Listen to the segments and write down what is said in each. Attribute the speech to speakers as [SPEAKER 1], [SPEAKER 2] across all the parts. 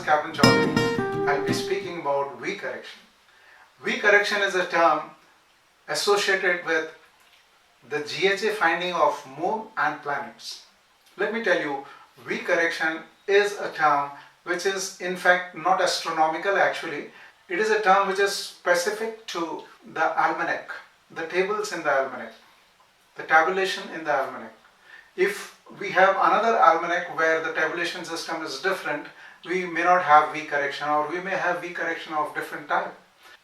[SPEAKER 1] Captain Chaudhary. I'll be speaking about V correction. V correction is a term associated with the GHA finding of moon and planets. Let me tell you, V correction is a term which is in fact not astronomical actually. It is a term which is specific to the almanac, the tables in the almanac, the tabulation in the almanac. If we have another almanac where the tabulation system is different, we may not have V correction, or we may have V correction of different type.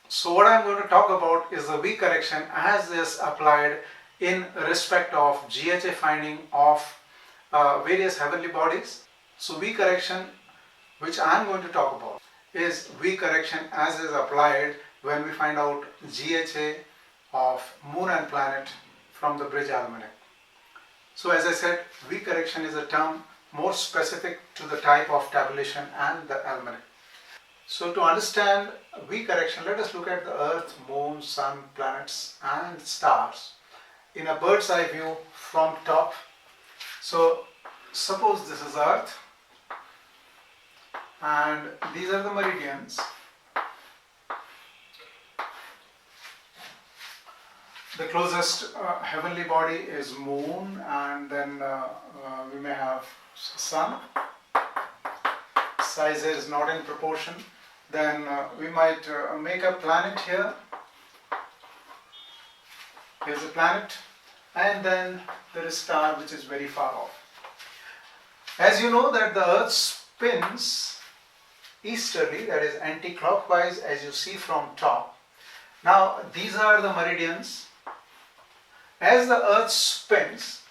[SPEAKER 1] So what I am going to talk about is the V correction as is applied in respect of GHA finding of various heavenly bodies. So V correction which I am going to talk about is V correction as is applied when we find out GHA of moon and planet from the bridge almanac. So as I said, V correction is a term more specific to the type of tabulation and the almanac. So to understand V correction, let us look at the earth, moon, sun, planets and stars in a bird's eye view from top. So suppose this is earth and these are the meridians. The closest heavenly body is moon, and then we may have sun. Size is not in proportion. Then we might make a planet here. Here's a planet, and then there is star which is very far off. As you know that the earth spins easterly, that is anti-clockwise, as you see from top. Now these are the meridians. As the earth spins,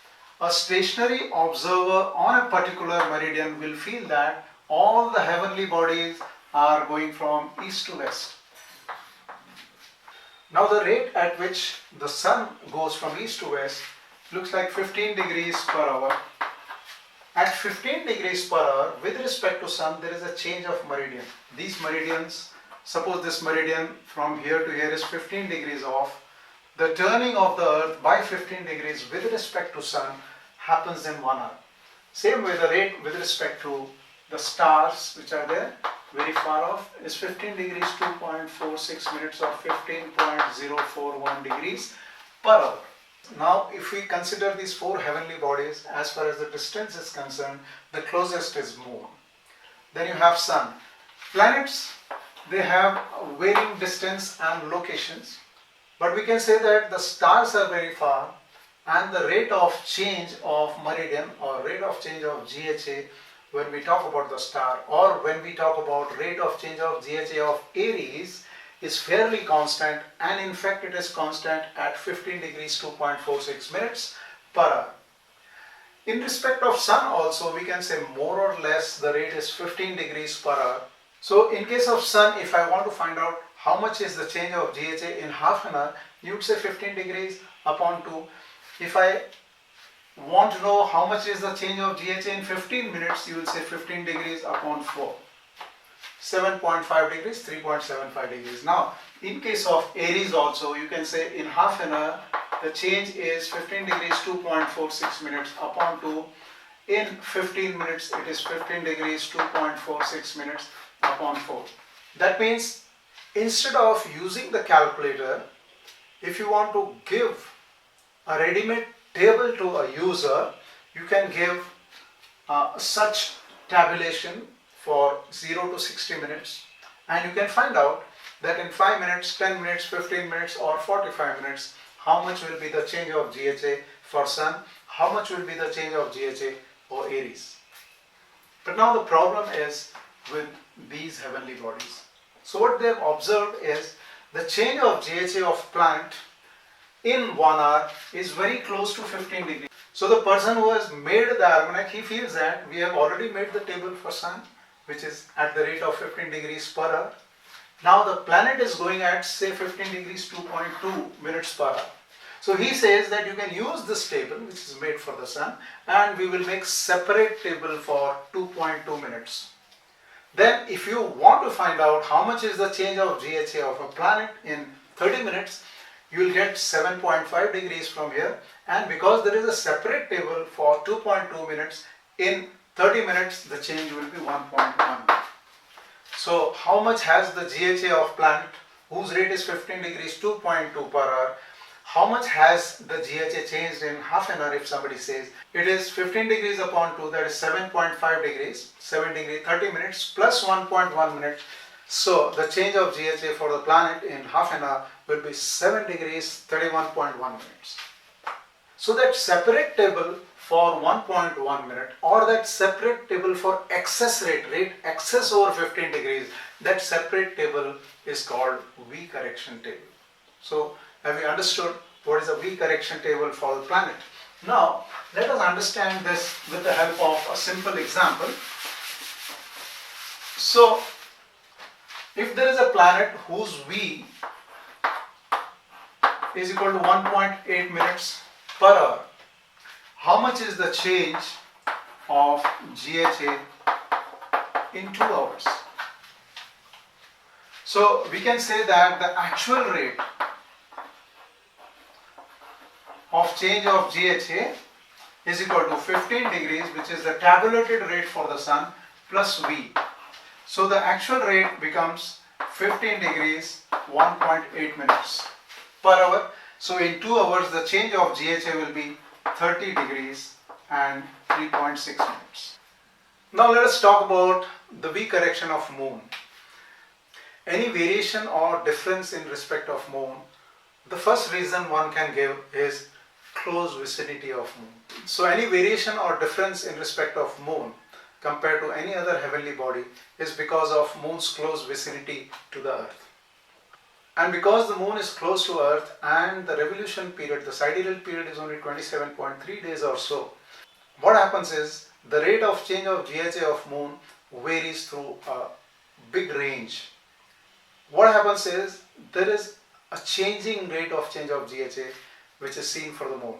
[SPEAKER 1] a stationary observer on a particular meridian will feel that all the heavenly bodies are going from east to west. Now the rate at which the sun goes from east to west looks like 15 degrees per hour. At 15 degrees per hour, with respect to sun, there is a change of meridian. These meridians, suppose this meridian from here to here is 15 degrees off. The turning of the earth by 15 degrees with respect to sun happens in 1 hour. Same way the rate with respect to the stars which are there very far off is 15 degrees 2.46 minutes or 15.041 degrees per hour. Now if we consider these four heavenly bodies, as far as the distance is concerned, the closest is moon. Then you have sun. Planets, they have varying distance and locations. But we can say that the stars are very far, and the rate of change of meridian or rate of change of GHA when we talk about the star, or when we talk about rate of change of GHA of Aries, is fairly constant, and in fact it is constant at 15 degrees 2.46 minutes per hour. In respect of sun also, we can say more or less the rate is 15 degrees per hour. So in case of sun, if I want to find out how much is the change of GHA in half an hour, you would say 15 degrees upon 2. If I want to know how much is the change of GHA in 15 minutes, you will say 15 degrees upon 4. 7.5 degrees, 3.75 degrees. Now, in case of Aries also, you can say in half an hour, the change is 15 degrees 2.46 minutes upon 2. In 15 minutes, it is 15 degrees 2.46 minutes upon 4. That means instead of using the calculator, if you want to give a ready-made table to a user, you can give such tabulation for 0 to 60 minutes, and you can find out that in 5 minutes, 10 minutes, 15 minutes or 45 minutes, how much will be the change of GHA for sun, how much will be the change of GHA for Aries. But now the problem is with these heavenly bodies. So what they have observed is the change of GHA of planet in 1 hour is very close to 15 degrees. So the person who has made the almanac, he feels that we have already made the table for sun, which is at the rate of 15 degrees per hour. Now the planet is going at say 15 degrees 2.2 minutes per hour. So he says that you can use this table which is made for the sun, and we will make separate table for 2.2 minutes. Then if you want to find out how much is the change of GHA of a planet in 30 minutes, you will get 7.5 degrees from here, and because there is a separate table for 2.2 minutes, in 30 minutes the change will be 1.1. So how much has the GHA of planet whose rate is 15 degrees 2.2 per hour? How much has the GHA changed in half an hour if somebody says it is 15 degrees upon 2, that is 7.5 degrees, 7 degree 30 minutes plus 1.1 minute. So the change of GHA for the planet in half an hour will be 7 degrees 31.1 minutes. So that separate table for 1.1 minute or that separate table for excess rate excess over 15 degrees, that separate table is called V correction table. So have you understood what is a V correction table for the planet? Now let us understand this with the help of a simple example. So if there is a planet whose V is equal to 1.8 minutes per hour, how much is the change of GHA in 2 hours? So we can say that the actual rate of change of GHA is equal to 15 degrees, which is the tabulated rate for the sun, plus V. So the actual rate becomes 15 degrees 1.8 minutes per hour. So in 2 hours the change of GHA will be 30 degrees and 3.6 minutes. Now let us talk about the V correction of moon. Any variation or difference in respect of moon, the first reason one can give is close vicinity of moon. So any variation or difference in respect of moon compared to any other heavenly body is because of moon's close vicinity to the earth. And because the moon is close to earth and the revolution period, the sidereal period is only 27.3 days or so, what happens is the rate of change of GHA of moon varies through a big range. What happens is there is a changing rate of change of GHA which is seen for the moon.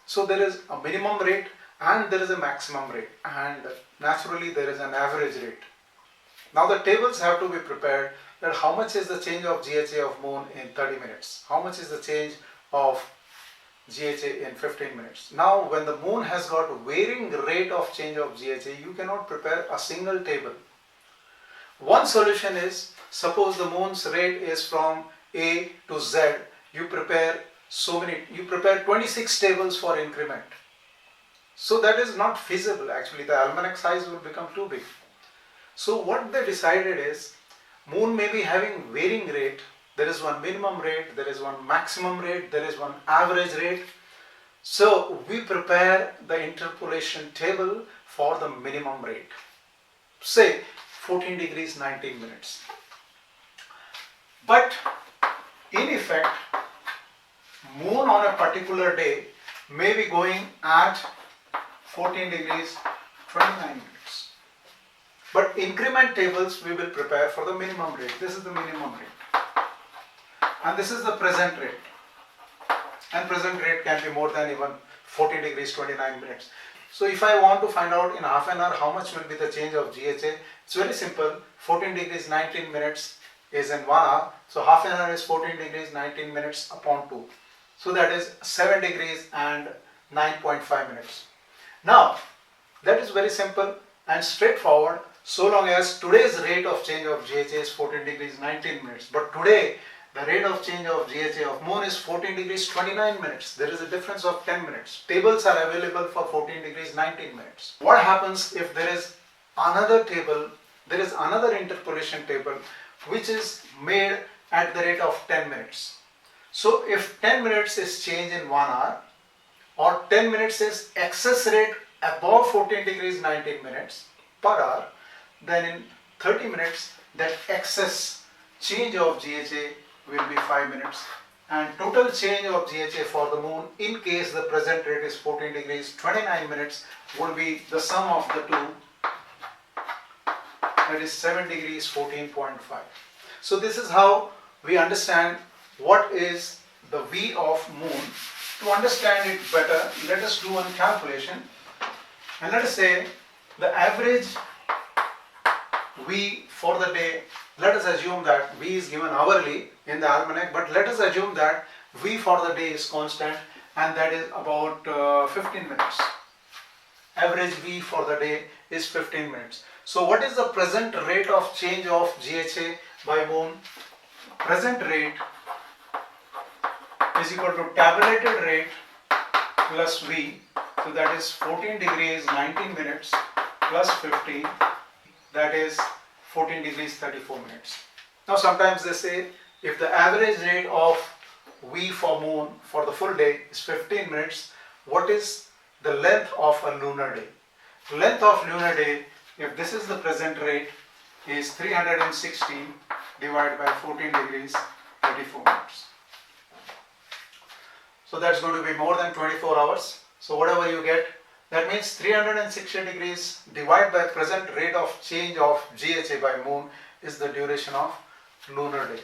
[SPEAKER 1] So there is a minimum rate and there is a maximum rate, and naturally there is an average rate. Now the tables have to be prepared that how much is the change of GHA of moon in 30 minutes, how much is the change of GHA in 15 minutes. Now when the moon has got varying rate of change of GHA, you cannot prepare a single table. One solution is, suppose the moon's rate is from A to Z, you prepare 26 tables for increment. So that is not feasible. Actually the almanac size will become too big. So what they decided is, moon may be having varying rate. There is one minimum rate, there is one maximum rate, there is one average rate. So we prepare the interpolation table for the minimum rate. Say 14 degrees 19 minutes. But in effect, moon on a particular day may be going at 14 degrees 29 minutes. But increment tables we will prepare for the minimum rate. This is the minimum rate. And this is the present rate. And present rate can be more than even 14 degrees 29 minutes. So if I want to find out in half an hour how much will be the change of GHA, it's very simple. 14 degrees 19 minutes is in 1 hour. So half an hour is 14 degrees 19 minutes upon 2. So that is 7 degrees and 9.5 minutes. Now that is very simple and straightforward, so long as today's rate of change of GHA is 14 degrees 19 minutes. But today the rate of change of GHA of moon is 14 degrees 29 minutes. There is a difference of 10 minutes. Tables are available for 14 degrees 19 minutes. What happens if there is another table, there is another interpolation table which is made at the rate of 10 minutes. So if 10 minutes is change in 1 hour or 10 minutes is excess rate above 14 degrees 19 minutes per hour, then in 30 minutes that excess change of GHA will be 5 minutes, and total change of GHA for the moon, in case the present rate is 14 degrees 29 minutes, would be the sum of the two, that is 7 degrees 14.5. So this is how we understand what is the V of moon. To understand it better, let us do one calculation, and let us say the average V for the day. Let us assume that V is given hourly in the almanac, but let us assume that V for the day is constant, and that is about 15 minutes. average V for the day is 15 minutes. So what is the present rate of change of GHA by moon? Present rate is equal to tabulated rate plus V. So that is 14 degrees 19 minutes plus 15, that is 14 degrees 34 minutes. Now sometimes they say if the average rate of V for moon for the full day is 15 minutes, what is the length of a lunar day? Length of lunar day, if this is the present rate, is 360 divided by 14 degrees 34 minutes. So that's going to be more than 24 hours. So whatever you get, that means 360 degrees divided by present rate of change of GHA by moon is the duration of lunar day.